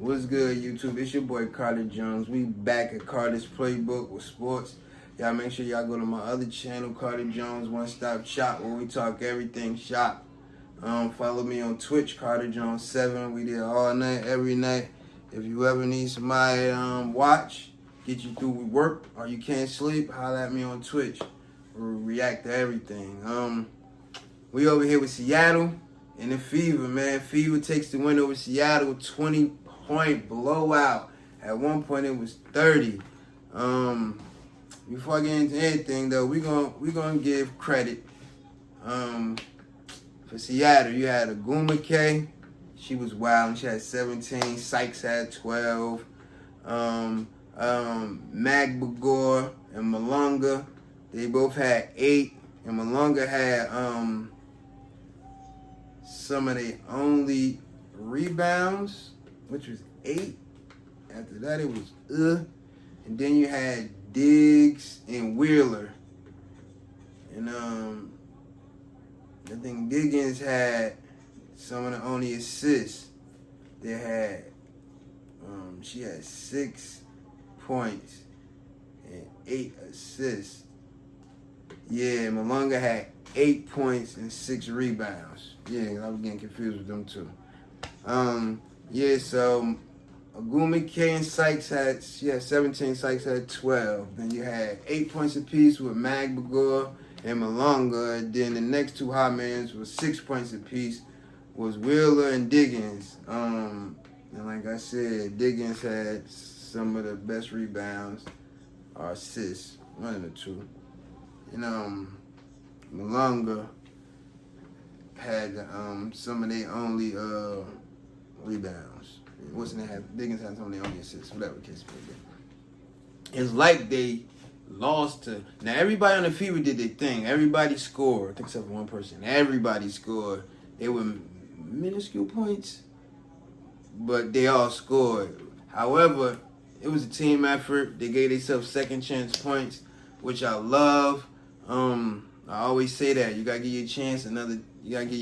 What's good, YouTube? It's your boy Carter Jones. We back at Carter's Playbook with sports. Y'all make sure y'all go to my other channel, Carter Jones One Stop Shop, where we talk everything shop. Follow me on Twitch, Carter Jones 7. We there all night, every night. If you ever need somebody watch, get you through with work, or you can't sleep, holler at me on Twitch. We'll react to everything. We over here with Seattle and the Fever, man. Fever takes the win over Seattle, 20-point blowout. At one point it was 30. Before I get into anything though, we gonna give credit. For Seattle, you had Aguma K. She was wild and she had 17. Sykes had 12. Magbagor and Malonga, they both had 8. And Malonga had some of the only rebounds, which was 8. After that, it was and then you had Diggs and Wheeler, and I think Diggins had some of the only assists. They had she had 6 points and 8 assists. Yeah, Malonga had 8 points and 6 rebounds. Yeah, I was getting confused with them too. Yeah, so Aguma K and Sykes had 17, Sykes had 12. Then you had 8 points apiece with Magbagor and Malonga. And then the next two hot mans was 6 points apiece, was Wheeler and Diggins. And like I said, Diggins had some of the best rebounds or assists, one of the two. And Malonga had some of their only rebounds. Diggins had some of their only assists, whatever the case may be. It's like they lost to. Now everybody on the Fever did their thing. Everybody scored, I think except for one person. Everybody scored. They were minuscule points, but they all scored. However, it was a team effort. They gave themselves second chance points, which I love. I always say that you gotta give your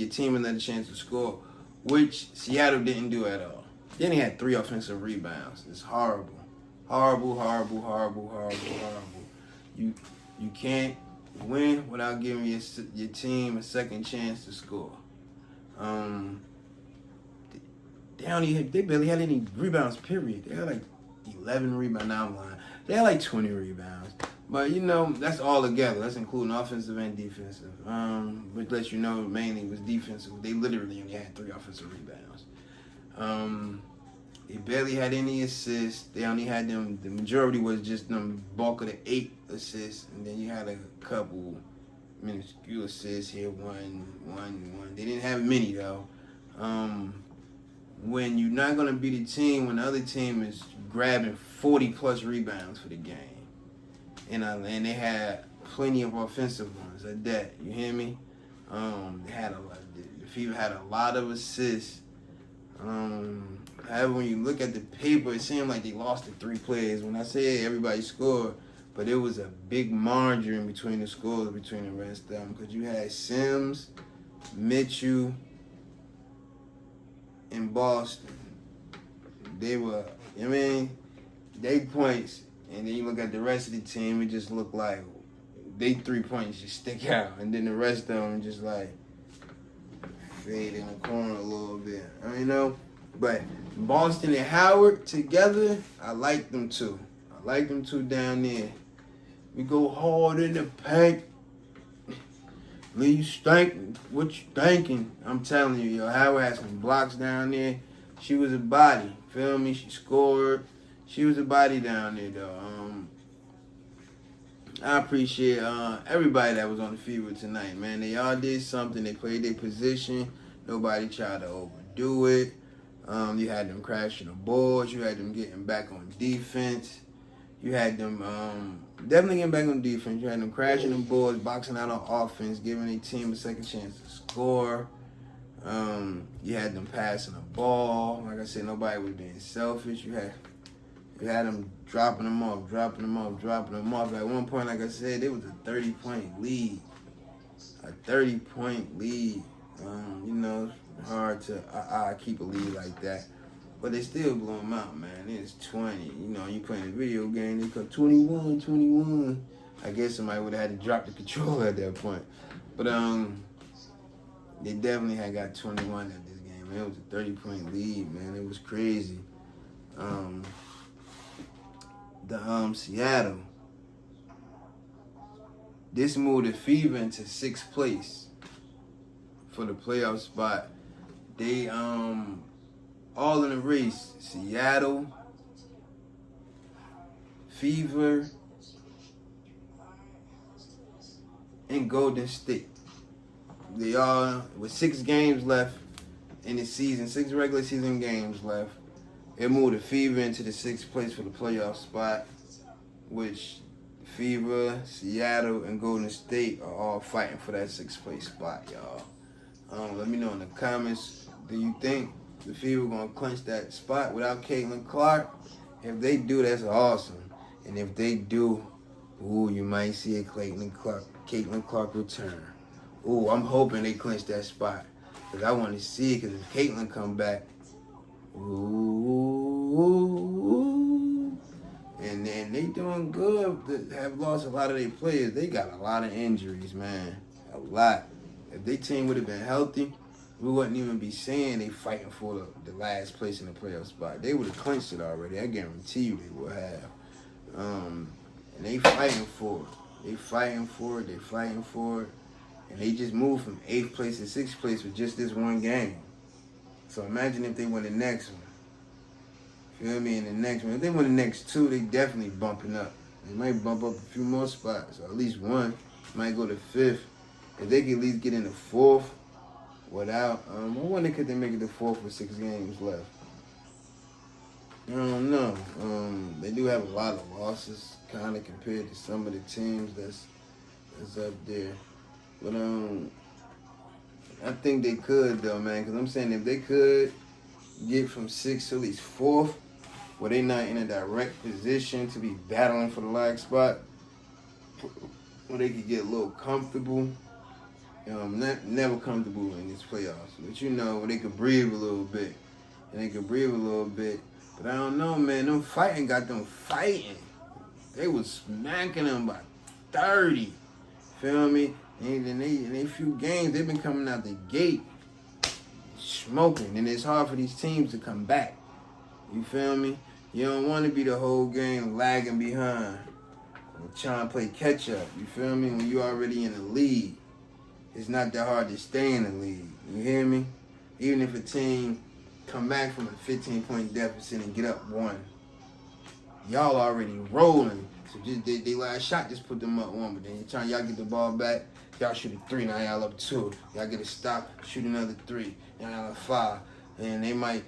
team another chance to score, which Seattle didn't do at all. Then he had 3 offensive rebounds. It's horrible. Horrible. You can't win without giving your team a second chance to score. They barely had any rebounds, period. They had like 11 rebounds. Now I'm lying. They had like 20 rebounds. But, that's all together. That's including offensive and defensive. Which lets you know mainly was defensive. They literally only had 3 offensive rebounds. They barely had any assists. They only had them, the majority was just them bulk of the 8 assists. And then you had a couple minuscule assists here, one. They didn't have many, though. When you're not going to beat a team, when the other team is grabbing 40-plus rebounds for the game. And they had plenty of offensive ones at that. You hear me? The Fever had a lot of assists. However, when you look at the paper, it seemed like they lost to 3 players. When I say everybody scored, but it was a big margin between the scores between the rest of them, because you had Sims, Mitchell, and Boston. They were, they points. And then you look at the rest of the team, it just looked like they 3 points just stick out. And then the rest of them just like fade in the corner a little bit. But Boston and Howard together, I like them too. I like them two down there. We go hard in the paint. Leave you stank. What you thinking? I'm telling you, yo, Howard had some blocks down there. She was a body. Feel me? She scored. She was a body down there, though. I appreciate everybody that was on the Fever tonight, man. They all did something. They played their position. Nobody tried to overdo it. You had them crashing the boards. You had them getting back on defense. You had them definitely getting back on defense. You had them crashing the boards, boxing out on offense, giving their team a second chance to score. You had them passing the ball. Like I said, nobody was being selfish. You had them dropping them off. At one point, like I said, it was a 30-point lead. A 30-point lead. Hard to keep a lead like that. But they still blew him out, man. It's 20. You know, you playing a video game, they come 21, 21. I guess somebody would have had to drop the controller at that point. But they definitely had got 21 at this game, man. It was a 30-point lead, man. It was crazy. Seattle. This moved the Fever into 6th place for the playoff spot. They all in the race. Seattle, Fever, and Golden State. They all, with 6 games left in the season, 6 regular season games left, it moved the Fever into the 6th place for the playoff spot, which Fever, Seattle, and Golden State are all fighting for that 6th place spot, y'all. Let me know in the comments, do you think the Fever gonna clinch that spot without Caitlin Clark? If they do, that's awesome. And if they do, ooh, you might see a Caitlin Clark return. Ooh, I'm hoping they clinch that spot, because I want to see it, because if Caitlin come back, ooh, and then they doing good. They have lost a lot of their players. They got a lot of injuries, man. A lot. If their team would have been healthy, we wouldn't even be saying they fighting for the last place in the playoff spot. They would have clinched it already. I guarantee you they would have. And they fighting for it. They fighting for it. And they just moved from 8th place to 6th place with just this one game. So imagine if they win the next one. Feel me? In the next one. If they win the next 2, they definitely bumping up. They might bump up a few more spots. Or at least one. Might go to 5th. If they can at least get in the 4th without, I wonder could they make it to 4th with 6 games left. I don't know. They do have a lot of losses, kind of compared to some of the teams that's up there. But I think they could though, man. Because I'm saying if they could get from 6th to at least 4th, where they not in a direct position to be battling for the last spot, where they could get a little comfortable. Never comfortable in these playoffs, but you know, where they could breathe a little bit, But I don't know, man. Them fighting got them fighting. They was smacking them by 30. Feel me? And in they few games, they've been coming out the gate smoking, and it's hard for these teams to come back. You feel me? You don't want to be the whole game lagging behind and trying to play catch up. You feel me? When you already in the lead, it's not that hard to stay in the lead. You hear me? Even if a team come back from a 15-point deficit and get up 1, y'all already rolling. So just they last shot just put them up 1, but then y'all get the ball back, y'all shoot a 3, now y'all up 2. Y'all get a stop, shoot another 3, now y'all up 5. And they might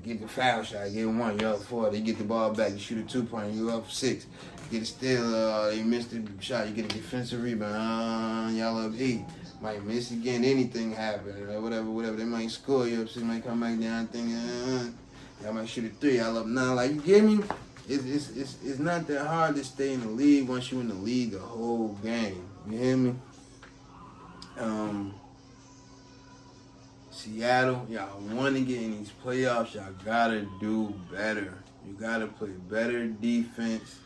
get the foul shot, get 1, you're up 4. They get the ball back, you shoot a 2-pointer, you up 6. Get a steal, they missed the shot, you get a defensive rebound, y'all up 8. Might miss again, anything happen, whatever. They might score, you up 6, might come back down, think, y'all might shoot a 3, y'all up 9. Like, you get me? It's not that hard to stay in the league once you're in the league the whole game. You hear me? Seattle, y'all want to get in these playoffs, y'all gotta do better. You gotta play better defense.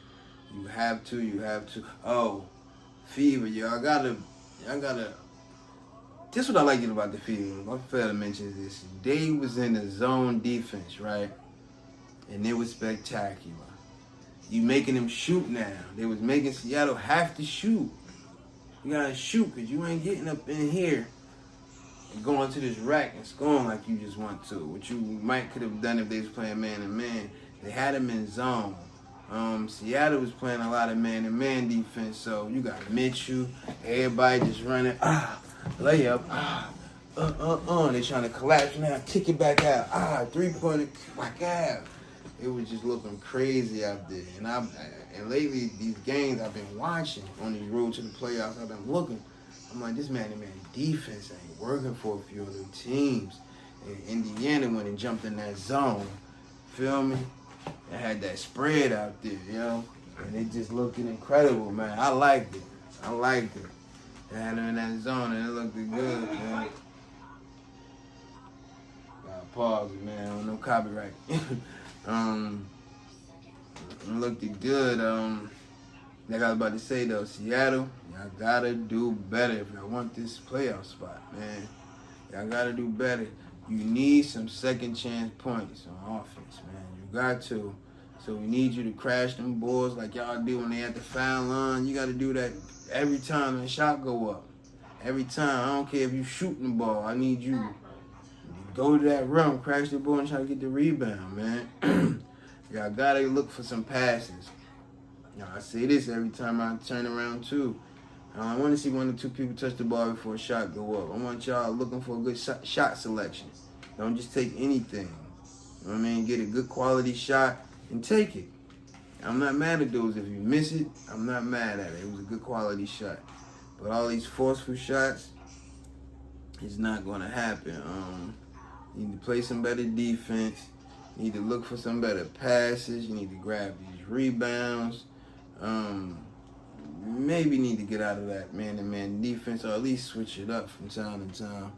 You have to. Oh, Fever, y'all gotta. This is what I like about the Fever. I failed to mention this. They was in the zone defense, right? And it was spectacular. You making them shoot now. They was making Seattle have to shoot. You gotta shoot, because you ain't getting up in here and going to this rack and scoring like you just want to, which you might could have done if they was playing man-to-man. They had them in zone. Seattle was playing a lot of man-to-man defense, so you got Mitchell, everybody just running, layup, they trying to collapse now, kick it back out, 3-pointer, back out. It was just looking crazy out there. And lately, these games I've been watching on these road to the playoffs, I've been looking. I'm like, this man-to-man defense ain't working for a few of them teams. And Indiana went and jumped in that zone. Feel me? They had that spread out there, you know? And it just looking incredible, man. I liked it. They had them in that zone, and it looked good, man. Gotta pause it, man. No copyright. Looked good. Like I was about to say though, Seattle, y'all gotta do better if y'all want this playoff spot, man. Y'all gotta do better. You need some second chance points on offense, man. You got to. So we need you to crash them balls like y'all do when they at the foul line. You gotta do that every time the shot go up. Every time. I don't care if you shooting the ball. I need you to go to that rim, crash the ball, and try to get the rebound, man. Y'all gotta look for some passes. I say this every time I turn around too. I want to see 1 or 2 people touch the ball before a shot go up. I want y'all looking for a good shot selection. Don't just take anything. You know what I mean? Get a good quality shot and take it. I'm not mad at those. If you miss it, I'm not mad at it. It was a good quality shot. But all these forceful shots, it's not going to happen. You need to play some better defense. You need to look for some better passes. You need to grab these rebounds. Maybe need to get out of that man-to-man defense, or at least switch it up from time to time.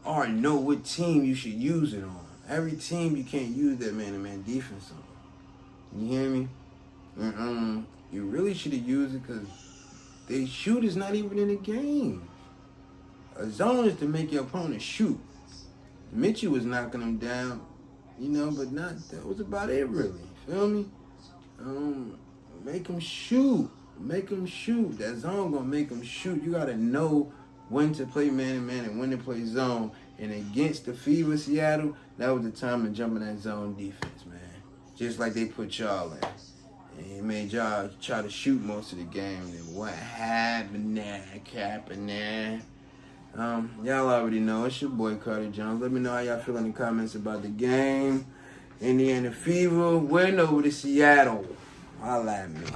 Or know what team you should use it on. Every team you can't use that man-to-man defense on. You hear me? You really should have used it because the shooter's not even in the game. A zone is to make your opponent shoot. Mitchell was knocking them down, but that was about it really. Feel me? Make them shoot. That zone gonna make them shoot. You gotta know when to play man-to-man and when to play zone. And against the Fever Seattle, that was the time to jump in that zone defense, man. Just like they put y'all in. And it made y'all try to shoot most of the game. And what happened there? Y'all already know. It's your boy Carter Jones. Let me know how y'all feel in the comments about the game. Indiana Fever win over to Seattle. Holla at me.